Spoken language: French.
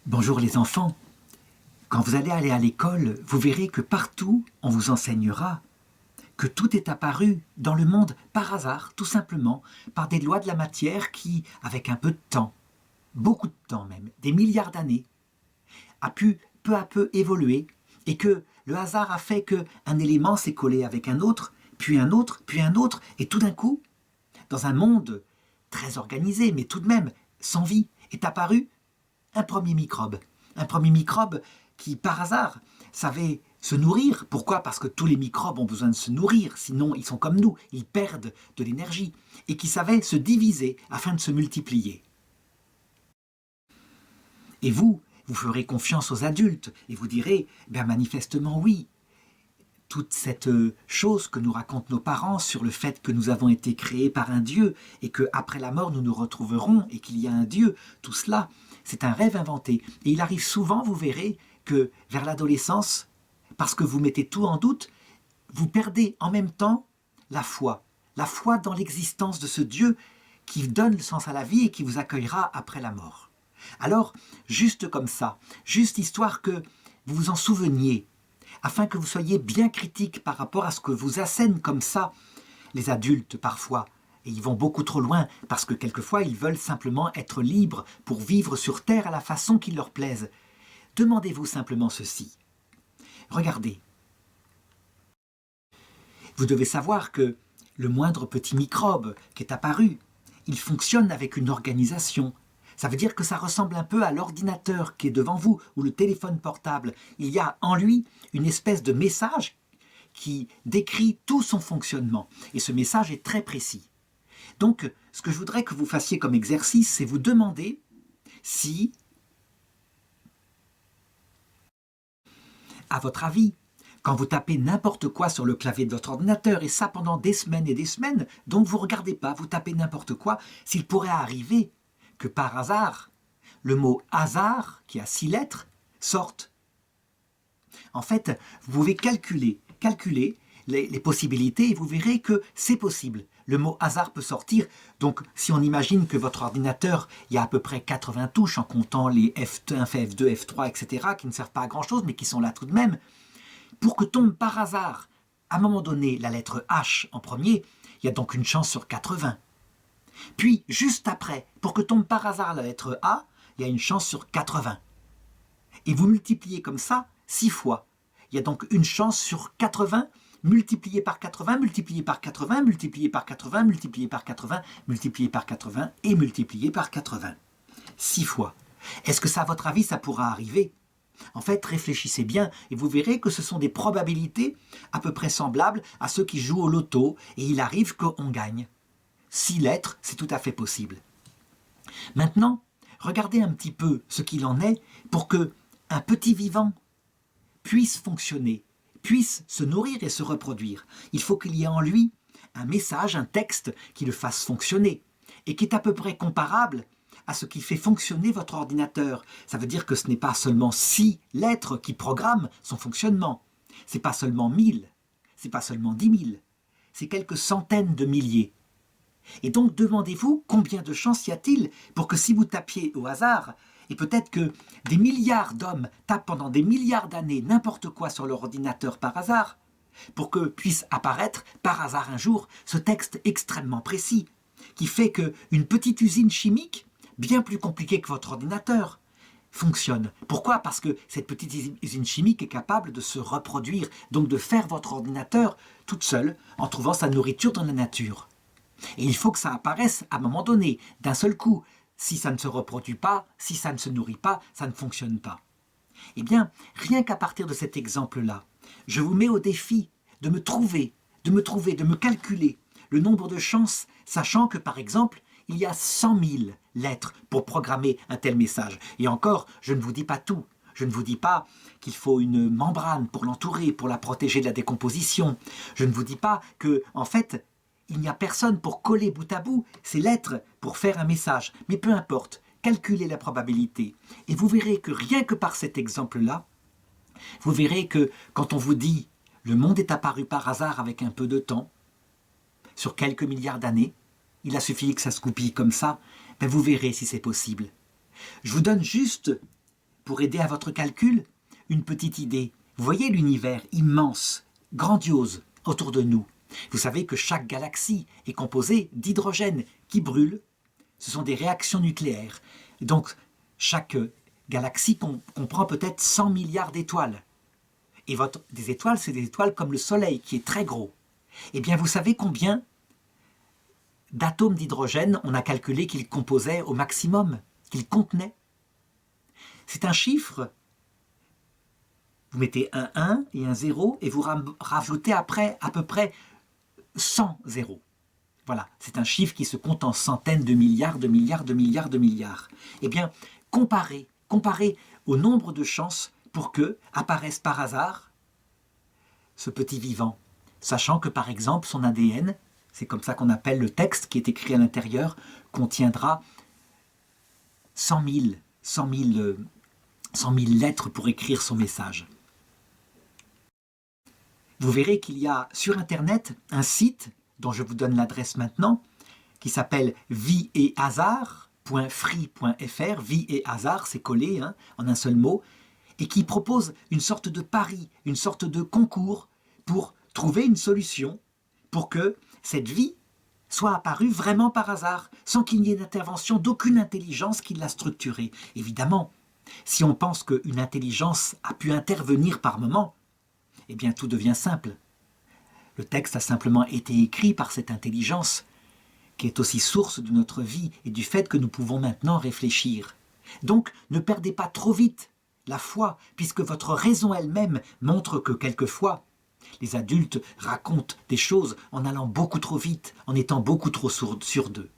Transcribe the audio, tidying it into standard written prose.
Bonjour les enfants, quand vous allez aller à l'école, vous verrez que partout on vous enseignera que tout est apparu dans le monde par hasard, tout simplement, par des lois de la matière qui, avec un peu de temps, beaucoup de temps même, des milliards d'années, a pu peu à peu évoluer et que le hasard a fait qu'un élément s'est collé avec un autre, puis un autre, puis un autre, et tout d'un coup, dans un monde très organisé, mais tout de même sans vie, est apparu un premier microbe. Un premier microbe qui, par hasard, savait se nourrir. Pourquoi? Parce que tous les microbes ont besoin de se nourrir, sinon ils sont comme nous, ils perdent de l'énergie. Et qui savait se diviser afin de se multiplier. Et vous ferez confiance aux adultes et vous direz, bien manifestement oui, toute cette chose que nous racontent nos parents sur le fait que nous avons été créés par un Dieu et qu'après la mort nous nous retrouverons et qu'il y a un Dieu, tout cela, c'est un rêve inventé. Et il arrive souvent, vous verrez, que vers l'adolescence, parce que vous mettez tout en doute, vous perdez en même temps la foi dans l'existence de ce Dieu qui donne le sens à la vie et qui vous accueillera après la mort. Alors, juste comme ça, juste histoire que vous vous en souveniez, afin que vous soyez bien critique par rapport à ce que vous assènent comme ça les adultes parfois. Et ils vont beaucoup trop loin parce que quelquefois ils veulent simplement être libres pour vivre sur terre à la façon qui leur plaise. Demandez-vous simplement ceci. Regardez. Vous devez savoir que le moindre petit microbe qui est apparu, il fonctionne avec une organisation. Ça veut dire que ça ressemble un peu à l'ordinateur qui est devant vous ou le téléphone portable. Il y a en lui une espèce de message qui décrit tout son fonctionnement. Et ce message est très précis. Donc, ce que je voudrais que vous fassiez comme exercice, c'est vous demander si, à votre avis, quand vous tapez n'importe quoi sur le clavier de votre ordinateur, et ça pendant des semaines et des semaines, donc vous ne regardez pas, vous tapez n'importe quoi, s'il pourrait arriver que par hasard, le mot hasard, qui a 6 lettres, sorte. En fait, vous pouvez calculer les possibilités et vous verrez que c'est possible. Le mot hasard peut sortir. Donc, si on imagine que votre ordinateur, il y a à peu près 80 touches en comptant les F1, F2, F3, etc., qui ne servent pas à grand-chose, mais qui sont là tout de même, pour que tombe par hasard, à un moment donné, la lettre H en premier, il y a donc une chance sur 80. Puis, juste après, pour que tombe par hasard la lettre A, il y a une chance sur 80. Et vous multipliez comme ça 6 fois. Il y a donc une chance sur 80, multiplié par 80, multiplié par 80, multiplié par 80, multiplié par 80, multiplié par 80 et multiplié par 80. 6 fois. Est-ce que ça, à votre avis, ça pourra arriver? En fait, réfléchissez bien et vous verrez que ce sont des probabilités à peu près semblables à ceux qui jouent au loto et il arrive qu'on gagne. 6 lettres, c'est tout à fait possible. Maintenant, regardez un petit peu ce qu'il en est pour que un petit vivant puisse fonctionner, puisse se nourrir et se reproduire. Il faut qu'il y ait en lui un message, un texte qui le fasse fonctionner et qui est à peu près comparable à ce qui fait fonctionner votre ordinateur. Ça veut dire que ce n'est pas seulement 6 lettres qui programment son fonctionnement. Ce n'est pas seulement 1000, ce n'est pas seulement 10 000, c'est quelques centaines de milliers. Et donc demandez-vous combien de chances y a-t-il pour que si vous tapiez au hasard, et peut-être que des milliards d'hommes tapent pendant des milliards d'années n'importe quoi sur leur ordinateur par hasard, pour que puisse apparaître par hasard un jour ce texte extrêmement précis, qui fait qu'une petite usine chimique, bien plus compliquée que votre ordinateur, fonctionne. Pourquoi? Parce que cette petite usine chimique est capable de se reproduire, donc de faire votre ordinateur toute seule en trouvant sa nourriture dans la nature. Et il faut que ça apparaisse à un moment donné, d'un seul coup. Si ça ne se reproduit pas, si ça ne se nourrit pas, ça ne fonctionne pas. Eh bien, rien qu'à partir de cet exemple-là, je vous mets au défi de me trouver, de me calculer le nombre de chances, sachant que, par exemple, il y a 100 000 lettres pour programmer un tel message. Et encore, je ne vous dis pas tout. Je ne vous dis pas qu'il faut une membrane pour l'entourer, pour la protéger de la décomposition. Je ne vous dis pas que, en fait, il n'y a personne pour coller bout à bout ces lettres pour faire un message. Mais peu importe, calculez la probabilité. Et vous verrez que rien que par cet exemple-là, vous verrez que quand on vous dit « le monde est apparu par hasard avec un peu de temps », sur quelques milliards d'années, il a suffi que ça se goupille comme ça, ben vous verrez si c'est possible. Je vous donne juste pour aider à votre calcul, une petite idée. Vous voyez l'univers immense, grandiose, autour de nous. Vous savez que chaque galaxie est composée d'hydrogène qui brûle. Ce sont des réactions nucléaires. Donc, chaque galaxie comprend peut-être 100 milliards d'étoiles. Et des étoiles, c'est des étoiles comme le Soleil, qui est très gros. Eh bien, vous savez combien d'atomes d'hydrogène on a calculé qu'ils composaient au maximum, qu'ils contenaient? C'est un chiffre. Vous mettez un 1 et un 0 et vous rajoutez après à peu près 100 zéros. Voilà, c'est un chiffre qui se compte en centaines de milliards, de milliards, de milliards, de milliards. Eh bien, comparez au nombre de chances pour que apparaisse par hasard ce petit vivant, sachant que par exemple son ADN, c'est comme ça qu'on appelle le texte qui est écrit à l'intérieur, contiendra 100 000 lettres pour écrire son message. Vous verrez qu'il y a sur Internet un site dont je vous donne l'adresse maintenant, qui s'appelle vieethasard.free.fr. Vie et hasard, c'est collé en un seul mot, et qui propose une sorte de pari, une sorte de concours pour trouver une solution pour que cette vie soit apparue vraiment par hasard, sans qu'il n'y ait d'intervention d'aucune intelligence qui l'a structurée. Évidemment, si on pense qu'une intelligence a pu intervenir par moment, eh bien tout devient simple. Le texte a simplement été écrit par cette intelligence, qui est aussi source de notre vie et du fait que nous pouvons maintenant réfléchir. Donc, ne perdez pas trop vite la foi, puisque votre raison elle-même montre que quelquefois, les adultes racontent des choses en allant beaucoup trop vite, en étant beaucoup trop sûrs d'eux.